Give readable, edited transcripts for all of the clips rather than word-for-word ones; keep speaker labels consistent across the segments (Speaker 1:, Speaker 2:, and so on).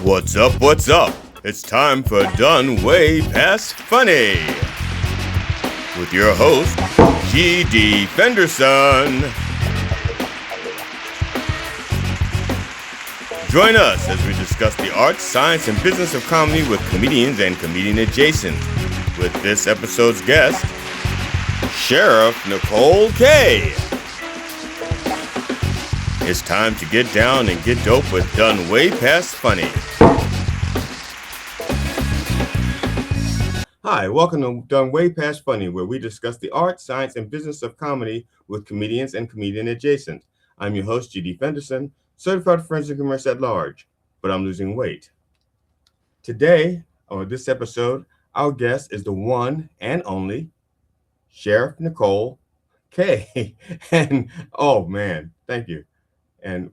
Speaker 1: What's up, what's up? It's time for Done Way Past Funny with your host, G.D. Fenderson. Join us as we discuss the art, science, and business of comedy with comedians and comedian adjacent. With this episode's guest, Sheriff Nicole K. It's time to get down and get dope with Done Way Past Funny. Hi, welcome to Done Way Past Funny, where we discuss the art, science, and business of comedy with comedians and comedian adjacent. I'm your host, G.D. Fenderson, Certified Forensic Humourist at large, but I'm losing weight. Today, or this episode, our guest is the one and only Sheriff Nicole K. And, oh man, thank you. And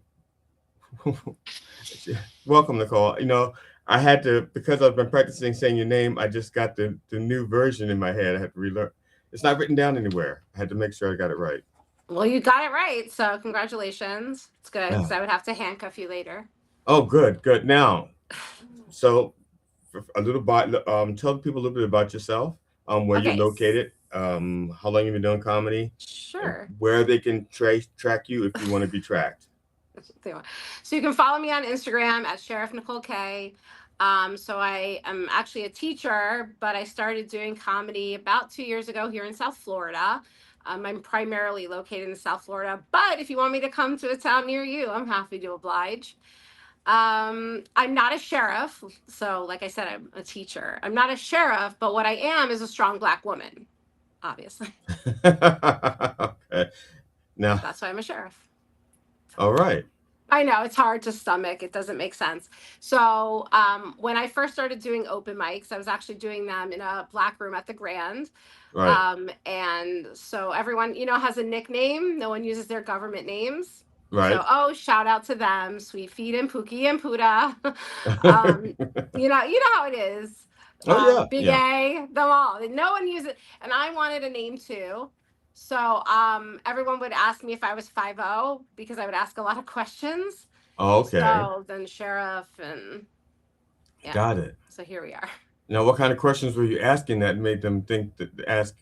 Speaker 1: welcome, Nicole. You know, I had to, because I've been practicing saying your name, I just got the new version in my head. I had to relearn. It's not written down anywhere. I had to make sure I got it right.
Speaker 2: Well, you got it right, so congratulations. It's good, because I would have to handcuff you later.
Speaker 1: Oh, good. Now, so a little bit, tell people a little bit about yourself, where you're located, how long you've been doing comedy.
Speaker 2: Sure.
Speaker 1: Where they can track you if you want to be tracked.
Speaker 2: So you can follow me on Instagram at Sheriff Nicole K. So I am actually a teacher, but I started doing comedy about 2 years ago here in South Florida. I'm primarily located in South Florida, but if you want me to come to a town near you, I'm happy to oblige. I'm not a sheriff. So like I said, I'm a teacher. I'm not a sheriff, but what I am is a strong Black woman, obviously.
Speaker 1: Okay. Now,
Speaker 2: that's why I'm a sheriff.
Speaker 1: All right.
Speaker 2: I know it's hard to stomach. It doesn't make sense. So when I first started doing open mics, I was actually doing them in a Black room at the Grand.
Speaker 1: Right.
Speaker 2: And so everyone, has a nickname. No one uses their government names.
Speaker 1: Right.
Speaker 2: So, shout out to them, Sweet Feet and Pookie and Puda. you know how it is. Big A, them all. No one uses it. And I wanted a name too. So everyone would ask me if I was 5'0" because I would ask a lot of questions.
Speaker 1: Okay.
Speaker 2: So then Sheriff and
Speaker 1: yeah. Got it.
Speaker 2: So here we are.
Speaker 1: Now, what kind of questions were you asking that made them think that
Speaker 2: it's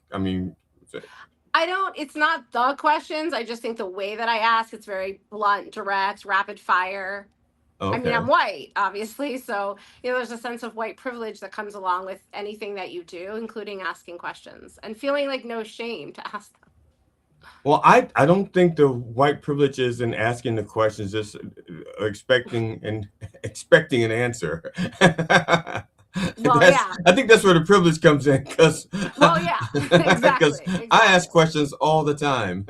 Speaker 2: not the questions. I just think the way that I ask, it's very blunt, direct, rapid fire. Okay. I mean, I'm white, obviously. So, there's a sense of white privilege that comes along with anything that you do, including asking questions and feeling like no shame to ask them.
Speaker 1: Well, I don't think the white privilege is in asking the questions, just expecting an answer.
Speaker 2: Well, yeah.
Speaker 1: I think that's where the privilege comes in, because
Speaker 2: exactly.
Speaker 1: I ask questions all the time,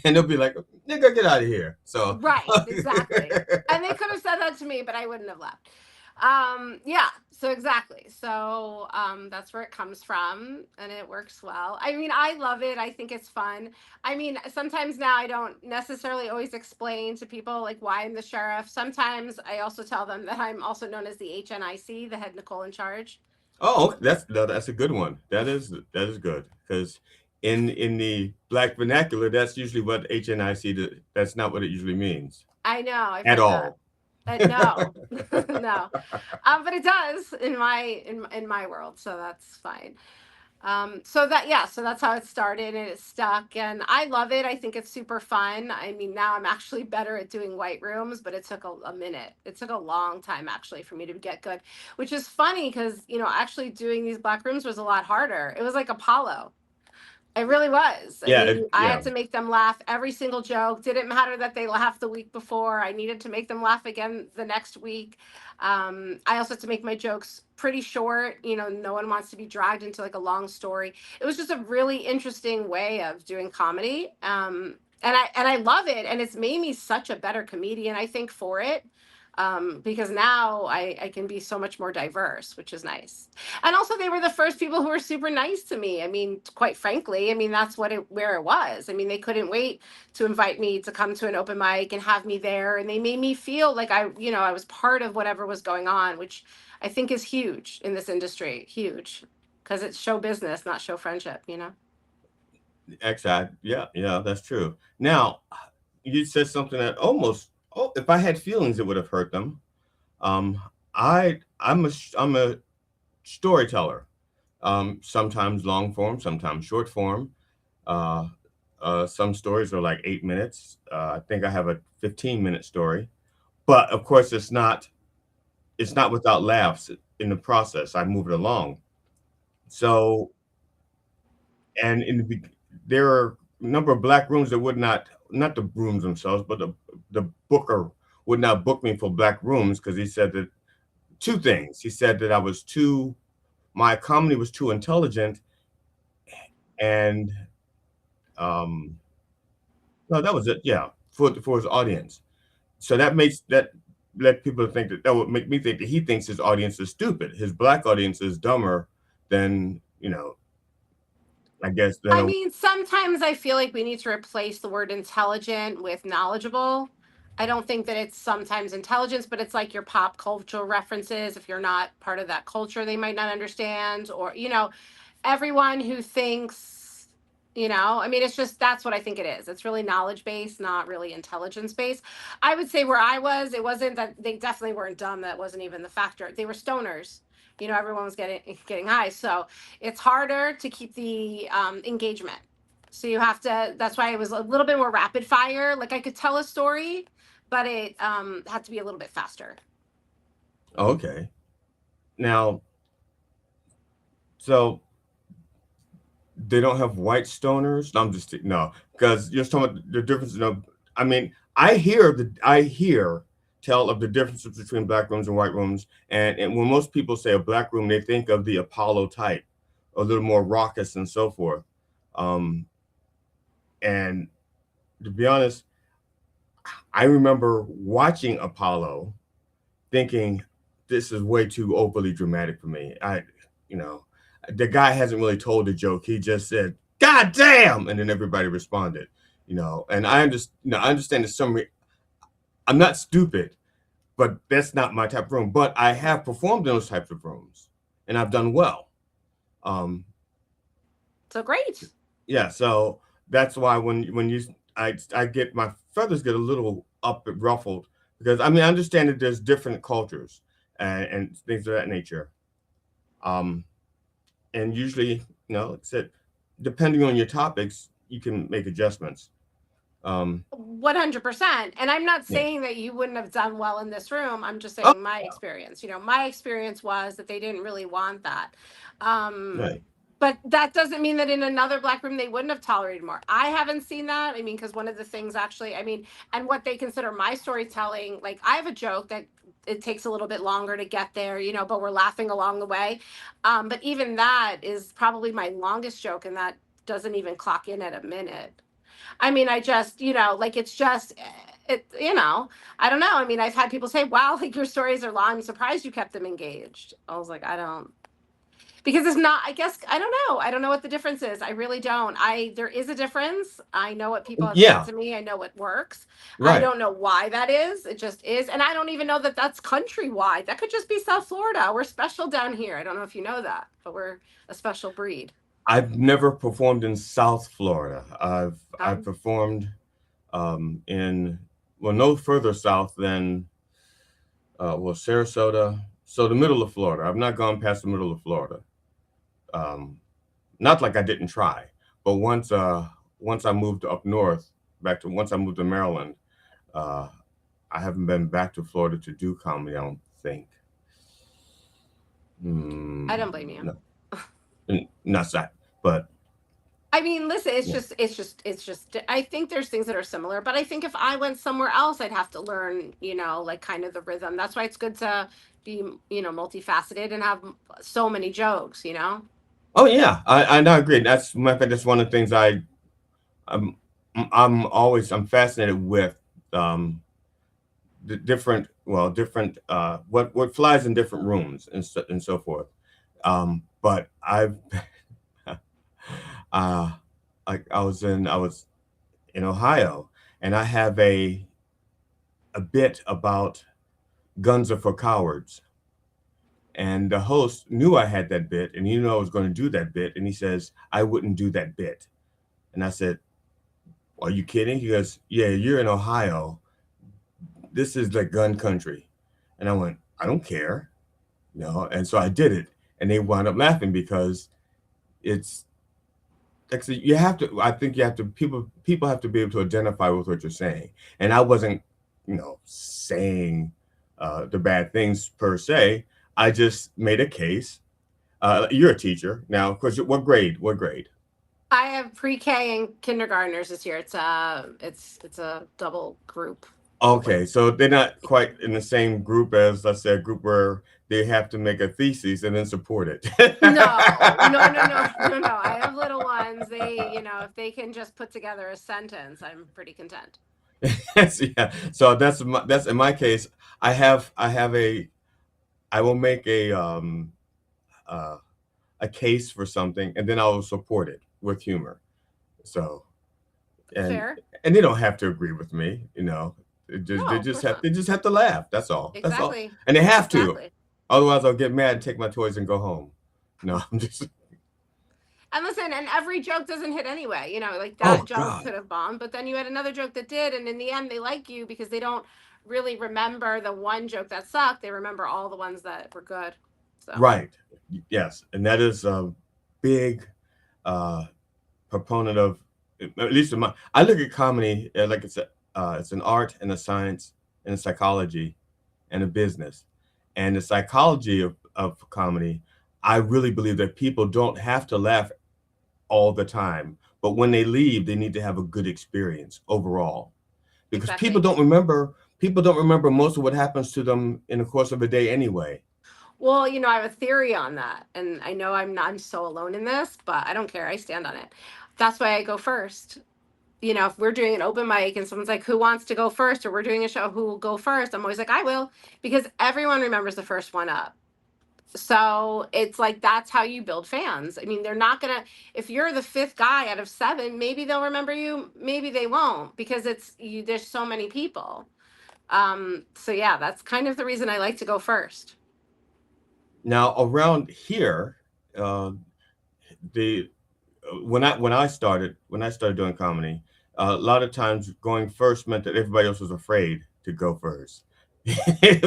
Speaker 1: and they'll be like, "Nigga, get out of here." So
Speaker 2: right, exactly. And they could have said that to me, but I wouldn't have left. So exactly. So that's where it comes from, and it works well. I mean, I love it. I think it's fun. I mean, sometimes now I don't necessarily always explain to people like why I'm the sheriff. Sometimes I also tell them that I'm also known as the HNIC, the head Nicole in charge.
Speaker 1: Oh, that's a good one. That is good, because in the Black vernacular, that's usually what HNIC. That's not what it usually means.
Speaker 2: I know.
Speaker 1: At all.
Speaker 2: No, no. But it does in my world, so that's fine. So that's how it started, and it stuck, and I love it. I think it's super fun. I mean, now I'm actually better at doing white rooms, but it took a minute. It took a long time actually for me to get good, which is funny because actually doing these Black rooms was a lot harder. It was like Apollo. It really was. I had to make them laugh every single joke. Didn't matter that they laughed the week before. I needed to make them laugh again the next week. I also had to make my jokes pretty short. No one wants to be dragged into like a long story. It was just a really interesting way of doing comedy. And I love it. And it's made me such a better comedian, I think, for it. Because now I can be so much more diverse, which is nice. And also they were the first people who were super nice to me. I mean, quite frankly, that's where it was. I mean, they couldn't wait to invite me to come to an open mic and have me there. And they made me feel like I was part of whatever was going on, which I think is huge in this industry. Huge. Because it's show business, not show friendship,
Speaker 1: Exactly. Yeah, that's true. Now, you said something that almost, if I had feelings, it would have hurt them. I'm a storyteller. Sometimes long form, sometimes short form. Uh, some stories are like 8 minutes. I think I have a 15-minute story, but of course it's not without laughs in the process. I move it along. So, and there are a number of black rooms that would not the rooms themselves, but the booker would not book me for black rooms because he said that two things. He said that my comedy was too intelligent, and um, no, that was it. Yeah, for his audience. So that let people think that would make me think that he thinks his audience is stupid. His black audience is dumber than I guess than
Speaker 2: I
Speaker 1: a.
Speaker 2: mean, sometimes I feel like we need to replace the word intelligent with knowledgeable. I don't think that it's sometimes intelligence, but it's like your pop cultural references. If you're not part of that culture, they might not understand, or, everyone who thinks, I mean, it's just that's what I think it is. It's really knowledge based, not really intelligence based. I would say where I was, it wasn't that they definitely weren't dumb. That wasn't even the factor. They were stoners. Everyone was getting high. So it's harder to keep the engagement. So you have to, that's why it was a little bit more rapid fire. Like I could tell a story, but it had to be a little bit faster.
Speaker 1: Okay. Now, so they don't have white stoners. No, I'm just no, because you're talking about the difference. I mean, I hear tell of the differences between black rooms and white rooms, and when most people say a black room, they think of the Apollo type, a little more raucous and so forth. Um, and to be honest, I remember watching Apollo, thinking this is way too overly dramatic for me. You know, the guy hasn't really told a joke. He just said, "God damn," and then everybody responded. And I understand that I'm not stupid, but that's not my type of room. But I have performed in those types of rooms, and I've done well. Um,
Speaker 2: So great.
Speaker 1: yeah, so that's why when I get my feathers get a little up and ruffled because I mean I understand that there's different cultures and things of that nature. Um, and usually, like I said, depending on your topics, you can make adjustments. Um,
Speaker 2: 100%. And I'm not
Speaker 1: yeah.
Speaker 2: saying that you wouldn't have done well in this room. I'm just
Speaker 1: Oh,
Speaker 2: saying my experience. My experience was that they didn't really want that.
Speaker 1: right.
Speaker 2: But that doesn't mean that in another black room they wouldn't have tolerated more. I haven't seen that. I mean, because one of the things actually, I mean, and what they consider my storytelling, like I have a joke that it takes a little bit longer to get there, but we're laughing along the way. But even that is probably my longest joke, and that doesn't even clock in at a minute. I mean, I just, like it's just, I don't know. I mean, I've had people say, wow, like your stories are long. I'm surprised you kept them engaged. I was like, I don't, because it's not, I guess, I don't know. I don't know what the difference is. I really don't. There is a difference. I know what people have said
Speaker 1: Yeah,
Speaker 2: to me. I know what works. I
Speaker 1: right.
Speaker 2: don't know why that is. It just is. And I don't even know that that's countrywide. That could just be South Florida. We're special down here. I don't know if you know that, but we're a special breed.
Speaker 1: I've never performed in South Florida. I've
Speaker 2: Um,
Speaker 1: performed in no further south than Sarasota, so the middle of Florida. I've not gone past the middle of Florida. Um, Not like I didn't try, but once I moved up north, once I moved to Maryland, uh, I haven't been back to Florida to do comedy. I don't think.
Speaker 2: I don't blame you.
Speaker 1: No, not that, but
Speaker 2: I mean, listen, it's
Speaker 1: yeah.
Speaker 2: just, I think there's things that are similar, but I think if I went somewhere else, I'd have to learn, like kind of the rhythm. That's why it's good to be, multifaceted and have so many jokes.
Speaker 1: Oh yeah, I not agree. That's matter of fact, that's one of the things I'm I'm fascinated with um, the different what flies in different rooms and so forth. But I've uh, I was in Ohio, and I have a bit about guns are for cowards. And the host knew I had that bit, and he knew I was going to do that bit, and he says I wouldn't do that bit. And I said, "Are you kidding?" He goes, "Yeah, you're in Ohio. This is like gun country." And I went, "I don't care." And so I did it, and they wound up laughing because it's like I said, you have to. I think you have to. People have to be able to identify with what you're saying, and I wasn't, saying the bad things per se. I just made a case. You're a teacher now, of course. What grade? What grade?
Speaker 2: I have pre-K and kindergartners this year. It's a double group. Like,
Speaker 1: Okay, so they're not quite in the same group as, let's say, a group where they have to make a thesis and then support it.
Speaker 2: no, no, no, no, no, no. I have little ones. If they can just put together a sentence, I'm pretty content.
Speaker 1: Yeah. So that's in my case. I will make uh, a case for something, and then I will support it with humor. So and
Speaker 2: Fair?
Speaker 1: and they don't have to agree with me.
Speaker 2: No, of course not.
Speaker 1: They just have to laugh. That's all. That's all.
Speaker 2: Exactly.
Speaker 1: And they have to.
Speaker 2: Exactly.
Speaker 1: Otherwise, I'll get mad and take my toys and go home. No, I'm just.
Speaker 2: And listen, and every joke doesn't hit anyway. Like that
Speaker 1: Oh
Speaker 2: joke
Speaker 1: God.
Speaker 2: could have bombed, but then you had another joke that did, and in the end, they like you because they don't really remember the one joke that sucked. They remember all the ones that were good. So
Speaker 1: Right. Yes, and that is a big uh, proponent of, at least in my. I look at comedy like it's an art and a science and a psychology and a business, and the psychology of comedy. I really believe that people don't have to laugh all the time, but when they leave, they need to have a good experience overall, because
Speaker 2: exactly.
Speaker 1: people don't remember most of what happens to them in the course of a day anyway.
Speaker 2: Well, I have a theory on that, and I know I'm so alone in this, but I don't care. I stand on it. That's why I go first. If we're doing an open mic and someone's like, "Who wants to go first?" or we're doing a show, "Who will go first?" I'm always like, "I will," because everyone remembers the first one up. So it's like that's how you build fans. I mean, they're not gonna if you're the fifth guy out of seven, maybe they'll remember you, maybe they won't, because it's you there's so many people. So yeah, that's kind of the reason I like to go first.
Speaker 1: Now around here, uh, the when I started doing comedy, a lot of times going first meant that everybody else was afraid to go first. It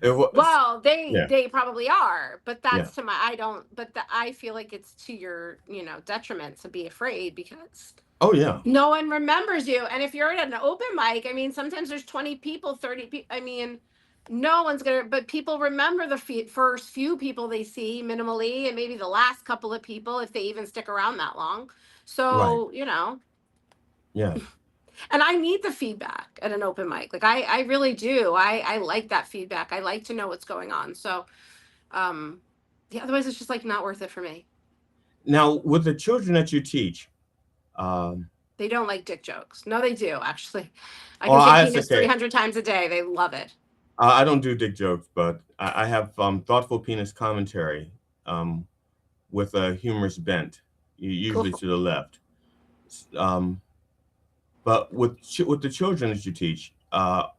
Speaker 1: was,
Speaker 2: Well, they
Speaker 1: yeah,
Speaker 2: they probably are, but
Speaker 1: yeah.
Speaker 2: that's to my I don't but I feel like it's to your, detriment to be afraid because
Speaker 1: Oh yeah,
Speaker 2: no one remembers you. And if you're at an open mic, I mean, sometimes there's 20 people, 30 people. I mean, no one's going to, but people remember the first few people they see minimally, and maybe the last couple of people if they even stick around that long.
Speaker 1: right,
Speaker 2: So,
Speaker 1: yeah.
Speaker 2: and I need the feedback at an open mic. Like I really do. I like that feedback. I like to know what's going on. So, um, yeah, otherwise it's just like not worth it for me.
Speaker 1: Now with the children that you teach, um,
Speaker 2: They don't like dick jokes. No, they do, actually. I
Speaker 1: oh,
Speaker 2: can say
Speaker 1: that's
Speaker 2: penis
Speaker 1: okay.
Speaker 2: 300 times a day. They love it.
Speaker 1: I don't do dick jokes, but I have thoughtful penis commentary um, with a humorous bent, usually
Speaker 2: Cool.
Speaker 1: to the left. Um, but with the children that you teach, are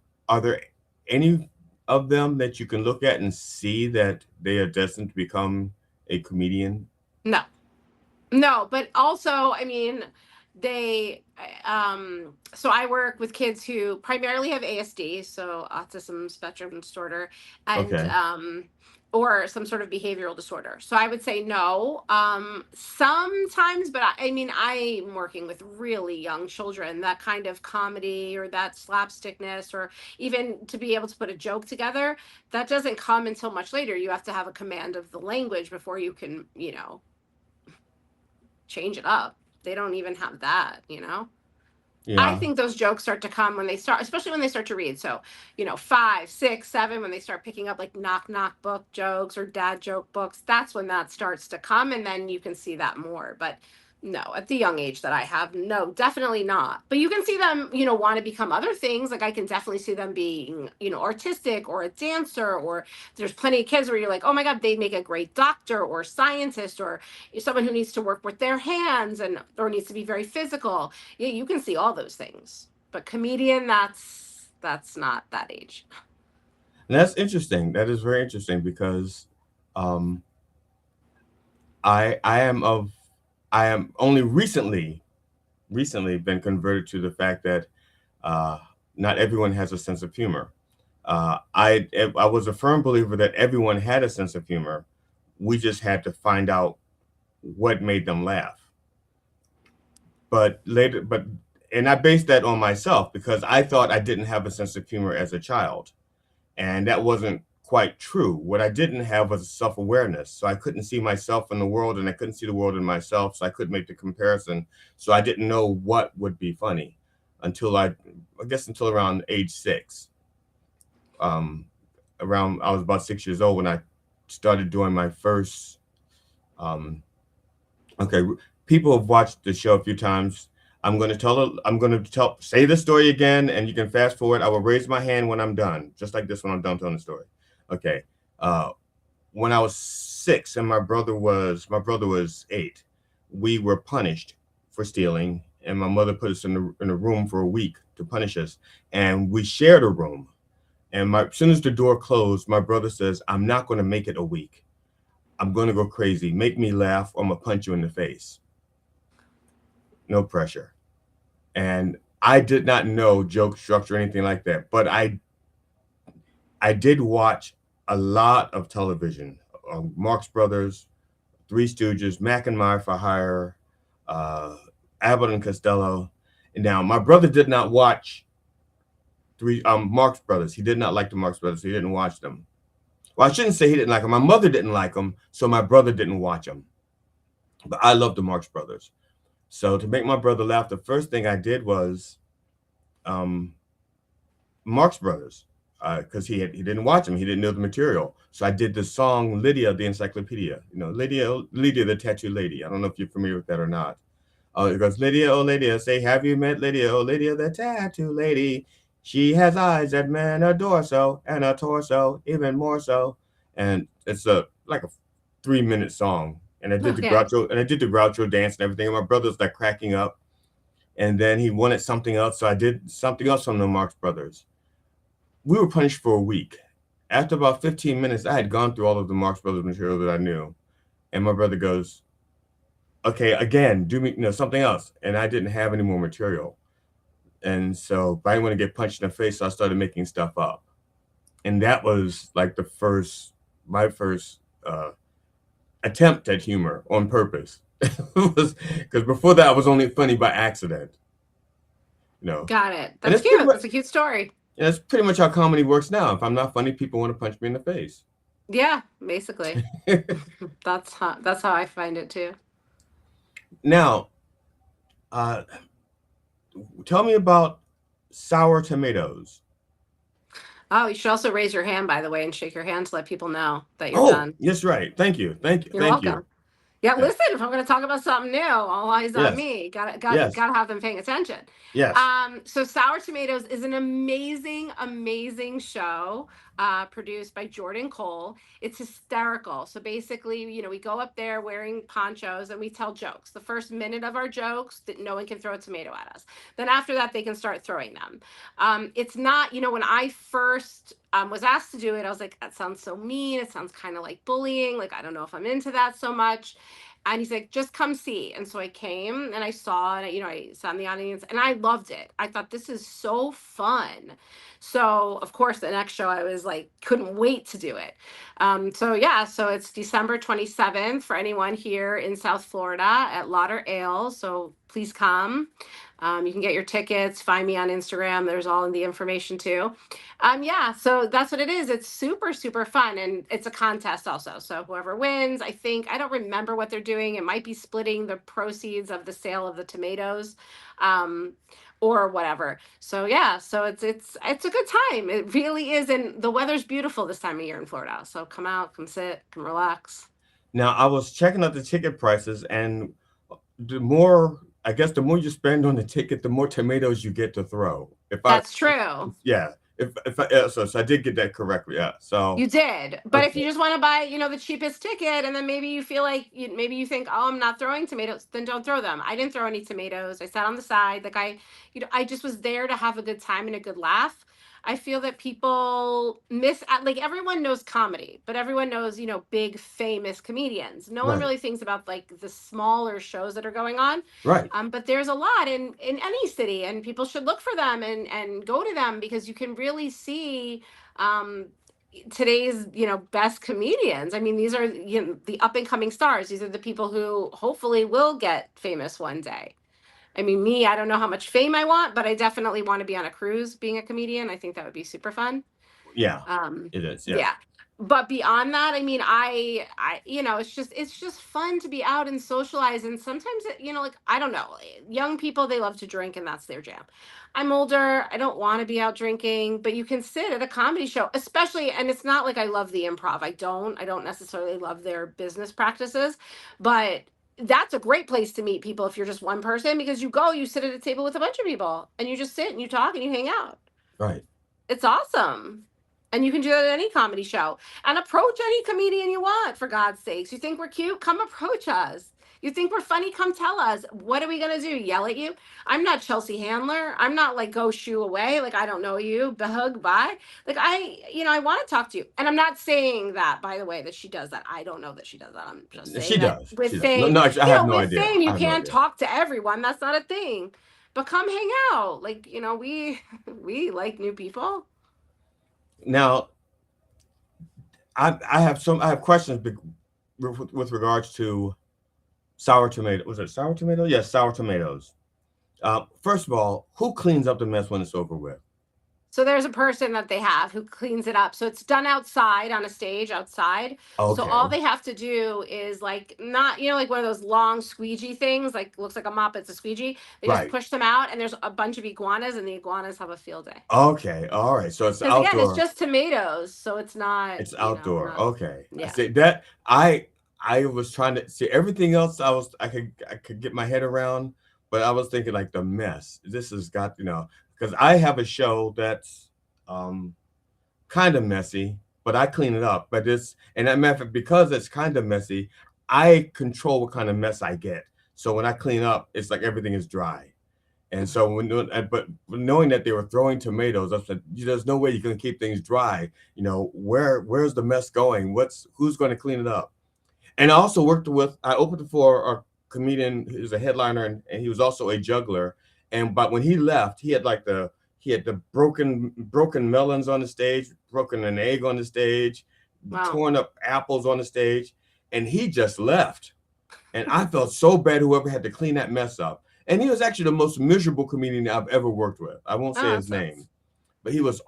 Speaker 1: there any of them that you can look at and see that they are destined to become a comedian?
Speaker 2: No, no, but also, I mean, they, so I work with kids who primarily have ASD, so autism spectrum disorder, and,
Speaker 1: Okay.
Speaker 2: or some sort of behavioral disorder. So I would say no, sometimes, but I mean, I'm working with really young children, that kind of comedy or that slapstickness, or even to be able to put a joke together, that doesn't come until much later. You have to have a command of the language before you can, change it up. They don't even have that. I
Speaker 1: Yeah.
Speaker 2: think those jokes start to come when they start, especially when they start to read. So, 5, 6, 7, when they start picking up like knock knock book jokes or dad joke books, that's when that starts to come. And then you can see that more. But no, at the young age that I have, no, definitely not. But you can see them, want to become other things. Like I can definitely see them being, artistic or a dancer, or there's plenty of kids where you're like, oh my God, they make a great doctor or scientist, or someone who needs to work with their hands and or needs to be very physical. Yeah, you can see all those things. But comedian, that's not that age.
Speaker 1: And that's interesting. That is very interesting because um, I am of I am only recently been converted to the fact that uh, not everyone has a sense of humor. I was a firm believer that everyone had a sense of humor. We just had to find out what made them laugh. But later, but and I based that on myself because I thought I didn't have a sense of humor as a child, and that wasn't quite true. What I didn't have was self awareness, so I couldn't see myself in the world, and I couldn't see the world in myself, so I couldn't make the comparison. So I didn't know what would be funny until I guess until around age 6. Um, Around I was about 6 years old when I started doing my first. Um, okay, people have watched the show a few times. I'm going to say the story again, and you can fast forward. I will raise my hand when I'm done, just like this when I'm done telling the story. Okay. Uh, when I was 6 and my brother was 8, we were punished for stealing, and my mother put us in a room for a week to punish us, and we shared a room. And as soon as the door closed, my brother says, "I'm not going to make it a week. I'm going to go crazy. Make me laugh, or I'm gonna punch you in the face." No pressure. And I did not know joke structure or anything like that, but I did watch a lot of television. Marx Brothers, Three Stooges, Mac and Meyer for Hire, uh, Abbott and Costello. Now, my brother did not watch three Marx Brothers. He did not like the Marx Brothers. So he didn't watch them. Well, I shouldn't say he didn't like them. My mother didn't like them, so my brother didn't watch them. But I love the Marx Brothers. So to make my brother laugh, the first thing I did was um, Marx Brothers, because he didn't watch them. He didn't know the material. So I did the song Lydia the Encyclopedia. You know, Lydia the Tattoo Lady. I don't know if you're familiar with that or not. It goes, Lydia, oh Lydia, say, have you met Lydia, oh Lydia the Tattoo Lady? She has eyes that men adore so, and a torso even more so. And it's a like a 3-minute song. And
Speaker 2: Okay.
Speaker 1: I did the Groucho dance and everything. And my brother's like cracking up. And then he wanted something else, so I did something else from the Marx Brothers. We were punished for a week. After about 15 minutes, I had gone through all of the Marx Brothers material that I knew. And my brother goes, okay, again, do me, something else. And I didn't have any more material. And so I didn't want to get punched in the face, so I started making stuff up. And that was like my first attempt at humor on purpose. Was because before that I was only funny by accident, you know.
Speaker 2: Got it.
Speaker 1: And
Speaker 2: That's cute. That's a cute story.
Speaker 1: that's pretty much how comedy works now. If I'm not funny, people want to punch me in the face.
Speaker 2: Yeah, basically. That's how I find it too.
Speaker 1: Now, uh, tell me about sour tomatoes.
Speaker 2: Oh, you should also raise your hand, by the way, and shake your hand to let people know that you're
Speaker 1: Oh,
Speaker 2: done.
Speaker 1: yes, right. Thank you. Thank you.
Speaker 2: You're
Speaker 1: Thank you.
Speaker 2: welcome. Yeah,
Speaker 1: Yes.
Speaker 2: listen, if I'm going to talk about something new, all eyes on
Speaker 1: Yes.
Speaker 2: me.
Speaker 1: Yes.
Speaker 2: Gotta have them paying attention.
Speaker 1: Yes.
Speaker 2: So Sour Tomatoes is an amazing, amazing show produced by Jordan Cole. It's hysterical. So basically, we go up there wearing ponchos and we tell jokes. The first minute of our jokes, that no one can throw a tomato at us. Then after that, they can start throwing them. It's not, when I first was asked to do it, I was like, that sounds so mean. It sounds kind of like bullying. Like, I don't know if I'm into that so much. And he's like, just come see. And so I came and I saw, and I sat in the audience and I loved it. I thought, this is so fun. So of course, the next show I was like, couldn't wait to do it. So yeah, so it's December 27th for anyone here in South Florida at Lauder Ale. So please come. You can get your tickets, find me on Instagram. There's all in the information too. Yeah, so that's what it is. It's super, super fun. And it's a contest also. So whoever wins, I don't remember what they're doing. It might be splitting the proceeds of the sale of the tomatoes. Um, or whatever. So yeah, so it's a good time. It really is, and the weather's beautiful this time of year in Florida. So come out, come sit, come relax.
Speaker 1: Now I was checking out the ticket prices, and the more I guess the more you spend on the ticket, the more tomatoes you get to throw.
Speaker 2: That's true.
Speaker 1: Yeah, if I, so I did get that correctly. Yeah. So
Speaker 2: You did. But if
Speaker 1: okay.
Speaker 2: you just want to buy, the cheapest ticket and then maybe you feel like maybe you think, "Oh, I'm not throwing tomatoes," then don't throw them. I didn't throw any tomatoes. I sat on the side. Like I just was there to have a good time and a good laugh. I feel that people miss like everyone knows comedy, but everyone knows, big famous comedians. No one
Speaker 1: Right.
Speaker 2: really thinks about like the smaller shows that are going on.
Speaker 1: Right.
Speaker 2: But there's a lot in any city and people should look for them and go to them because you can really see um, today's best comedians. I mean, these are the up and coming stars. These are the people who hopefully will get famous one day. I mean, me, I don't know how much fame I want, but I definitely want to be on a cruise being a comedian. I think that would be super fun.
Speaker 1: Yeah,
Speaker 2: um
Speaker 1: it is. Yes.
Speaker 2: yeah, but beyond that, I mean, it's just fun to be out and socialize. And sometimes like, I don't know, young people, they love to drink and that's their jam. I'm older, I don't want to be out drinking, but you can sit at a comedy show, especially. And it's not like I love the improv. I don't necessarily love their business practices, but that's a great place to meet people if you're just one person, because you sit at a table with a bunch of people and you just sit and you talk and you hang out.
Speaker 1: Right.
Speaker 2: It's awesome. And you can do that at any comedy show. And approach any comedian you want, for God's sakes. You think we're cute? Come approach us. You think we're funny? Come tell us. What are we going to do? Yell at you? I'm not Chelsea Handler. I'm not like, go shoo away. Like, I don't know you. Behug, bye. Like, I want to talk to you. And I'm not saying that, by the way, that she does that. I don't know that she does that. I'm just saying
Speaker 1: She
Speaker 2: that
Speaker 1: does.
Speaker 2: with
Speaker 1: She does. No,
Speaker 2: fame,
Speaker 1: no, actually, I have no
Speaker 2: with
Speaker 1: idea.
Speaker 2: fame,
Speaker 1: I
Speaker 2: you
Speaker 1: have no
Speaker 2: can't
Speaker 1: idea.
Speaker 2: talk to everyone. That's not a thing. But come hang out. Like, we like new people.
Speaker 1: Now, I have questions with regards to sour tomato. Was it sour tomato? Yes, sour tomatoes. First of all, who cleans up the mess when it's over with?
Speaker 2: So there's a person that they have who cleans it up. So it's done outside on a stage outside. So all
Speaker 1: Okay.
Speaker 2: they have to do is, like, not, like one of those long squeegee things, like looks like a mop, it's a squeegee. They just
Speaker 1: Right.
Speaker 2: push them out and there's a bunch of iguanas and the iguanas have a field day.
Speaker 1: Okay. All right. So it's
Speaker 2: Because again, it's
Speaker 1: outdoor.
Speaker 2: just tomatoes. So it's not,
Speaker 1: It's outdoor.
Speaker 2: not,
Speaker 1: Okay. I
Speaker 2: yeah.
Speaker 1: see that. I was trying to see everything else. I could get my head around, but I was thinking like the mess. This has got because I have a show that's um kind of messy, but I clean it up. But it's and that matter because it's kind of messy, I control what kind of mess I get. So when I clean up, it's like everything is dry. And so but knowing that they were throwing tomatoes, I said, "There's no way you're going to keep things dry. Where's the mess going? Who's going to clean it up?" And I also worked with. I opened for a comedian who's a headliner, and he was also a juggler. But when he left, he had the broken melons on the stage, broken an egg on the stage,
Speaker 2: Wow.
Speaker 1: torn up apples on the stage, and he just left. And I felt so bad whoever had to clean that mess up. And he was actually the most miserable comedian I've ever worked with. I won't
Speaker 2: Oh,
Speaker 1: say
Speaker 2: that
Speaker 1: his
Speaker 2: sucks.
Speaker 1: name, but he was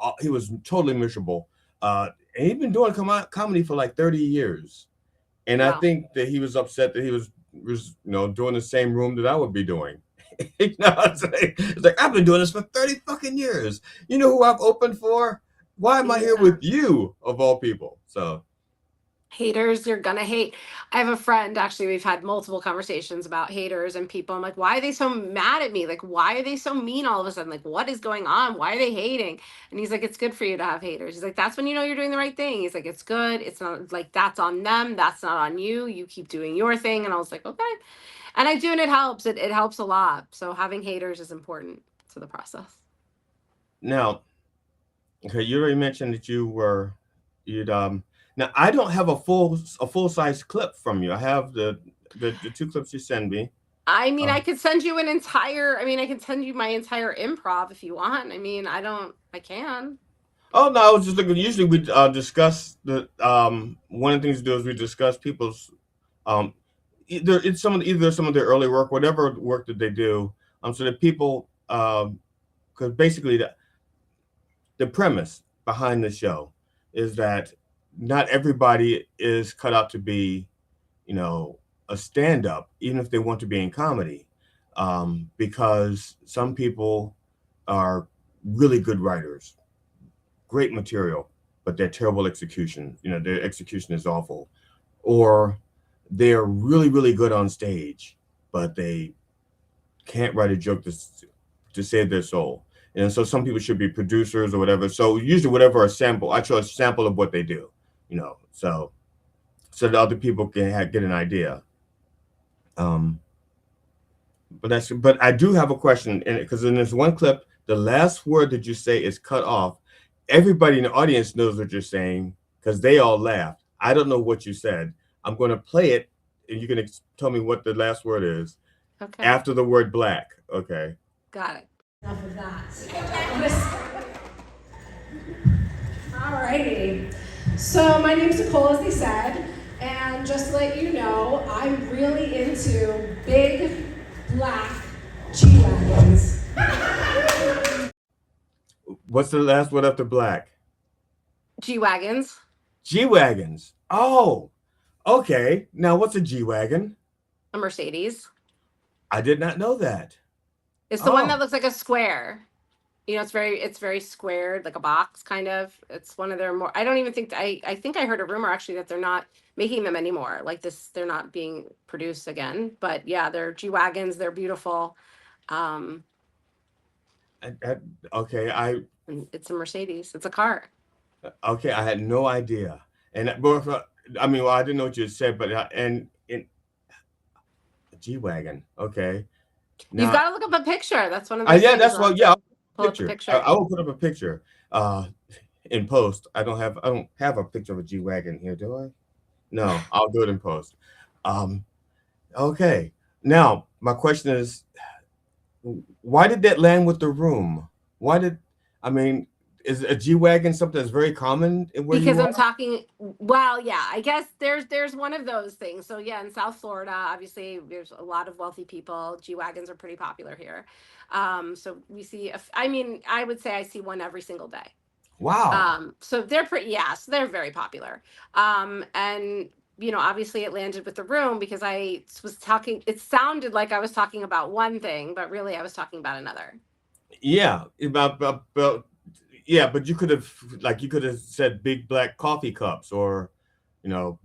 Speaker 1: totally miserable. And he'd been doing comedy for like 30 years. And I
Speaker 2: Wow.
Speaker 1: think that he was upset that he was doing the same room that I would be doing. It's like I've been doing this for 30 fucking years. You know who I've opened for? Why am I here
Speaker 2: Yeah.
Speaker 1: with you of all people? So
Speaker 2: Haters, you're gonna hate. I have a friend, actually, we've had multiple conversations about haters and people. I'm like, why are they so mad at me? Like, why are they so mean all of a sudden? Like, what is going on? Why are they hating? And he's like, it's good for you to have haters. He's like, that's when you know you're doing the right thing. He's like, it's good. It's not like that's on them. That's not on you. You keep doing your thing. And I was like, okay. And I do, and it helps. It helps a lot. So having haters is important to the process.
Speaker 1: now, okay, you already mentioned that you'd. Now I don't have a full size clip from you. I have the two clips you send me.
Speaker 2: I mean, I
Speaker 1: Um,
Speaker 2: could send you I can send you my entire improv if you want. I mean, I can.
Speaker 1: oh no, I was just looking. Usually we discuss one of the things we do is we discuss people's um either some of their early work, whatever work that they do, so that people because basically the premise behind the show is that not everybody is cut out to be, you know, a stand up, even if they want to be in comedy, because some people are really good writers, great material, but they're terrible execution. Their execution is awful, or they're really, really good on stage, but they can't write a joke to save their soul. And so some people should be producers or whatever. So usually, whatever a sample, I show a sample of what they do. So that other people can get an idea. Um, but I do have a question, because in this one clip, the last word that you say is cut off. Everybody in the audience knows what you're saying because they all laughed. I don't know what you said. I'm going to play it, and you're going to tell me what the last word is
Speaker 2: Okay.
Speaker 1: after the word black. Okay.
Speaker 2: Got it.
Speaker 3: Enough of that. Alrighty. So my name's Nicole, as they said, and just to let you know, I'm really into big black G-Wagons.
Speaker 1: What's the last word after black?
Speaker 2: G-Wagons.
Speaker 1: G-Wagons. Oh, okay. Now, what's a G-Wagon?
Speaker 2: A Mercedes.
Speaker 1: I did not know that.
Speaker 2: It's the one that
Speaker 1: Oh,
Speaker 2: looks like a square. It's very squared, like a box kind of. It's one of their more. I don't even think I think I heard a rumor actually that they're not making them anymore. Like this, they're not being produced again. But yeah, they're G-Wagons. They're beautiful. Um,
Speaker 1: I, I, okay.
Speaker 2: and it's a Mercedes. It's a car.
Speaker 1: Okay. I had no idea. And I mean, well, I didn't know what you said, but and G-Wagon. Okay.
Speaker 2: You've
Speaker 1: Now,
Speaker 2: got to look up a picture. That's one of those
Speaker 1: yeah,
Speaker 2: things.
Speaker 1: that's what. Yeah, I'll put
Speaker 2: Pull
Speaker 1: a
Speaker 2: up the
Speaker 1: picture.
Speaker 2: picture.
Speaker 1: I will put up a picture. In post. I don't have a picture of a G-Wagon here, do I? No, I'll do it in post. Um, okay. Now, my question is, why did that land with the room? Why did, I mean, is a G-Wagon something that's very common where
Speaker 2: Because
Speaker 1: you
Speaker 2: I'm
Speaker 1: are?
Speaker 2: talking, well, yeah, I guess there's one of those things. So yeah, in South Florida, obviously there's a lot of wealthy people. G-Wagons are pretty popular here. So we see, I mean, I would say I see one every single day.
Speaker 1: Wow.
Speaker 2: So they're pretty, yes, they're very popular. And obviously it landed with the room because I was talking, it sounded like I was talking about one thing, but really I was talking about another.
Speaker 1: Yeah, yeah, but you could have said big black coffee cups or,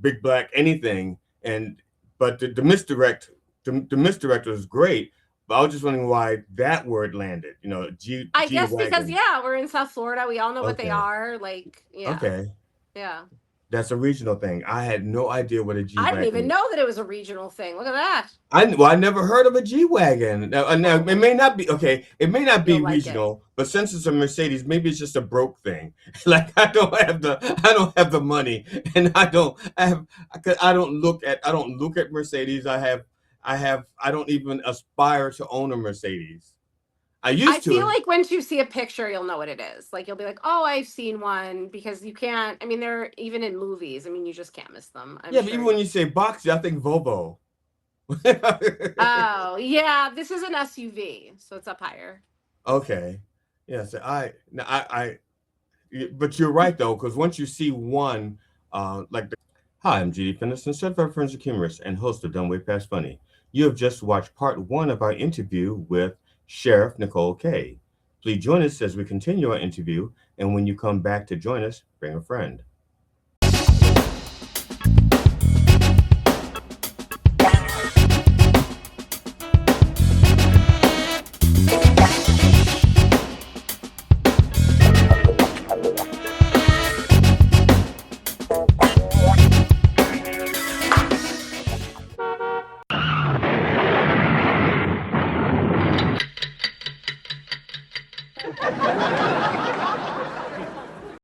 Speaker 1: big black anything, and but the misdirect, the misdirect was great. But I was just wondering why that word landed.
Speaker 2: I
Speaker 1: G
Speaker 2: guess because
Speaker 1: wagon.
Speaker 2: yeah, we're in South Florida. We all know what they
Speaker 1: Okay,
Speaker 2: are. Like, yeah,
Speaker 1: okay,
Speaker 2: yeah.
Speaker 1: that's a regional thing. I had no idea what a G
Speaker 2: I didn't even
Speaker 1: wagon.
Speaker 2: know that it was a regional thing. Look at that.
Speaker 1: I never heard of a G wagon. Now it may not be okay. It may not
Speaker 2: You'll
Speaker 1: be
Speaker 2: like it.
Speaker 1: regional, but since it's a Mercedes, maybe it's just a broke thing. Like I don't have the money, and I don't look at Mercedes. I don't even aspire to own a Mercedes. I
Speaker 2: I
Speaker 1: used
Speaker 2: feel
Speaker 1: to.
Speaker 2: like once you see a picture, you'll know what it is. Like you'll be like, "Oh, I've seen one," because you can't. I mean, they're even in movies. I mean, you just can't miss them. I'm
Speaker 1: Yeah, but even
Speaker 2: sure.
Speaker 1: when you say boxy, I think Volvo.
Speaker 2: Oh, yeah. This is an SUV, so it's up higher.
Speaker 1: Okay. Yeah. So but you're right though, because once you see one, like the Hi, I'm GD Fenderson, Certified Forensic Humorist and host of Done Way Past Funny. You have just watched part one of our interview with Sheriff Nicole K. Please join us as we continue our interview, and when you come back to join us, bring a friend.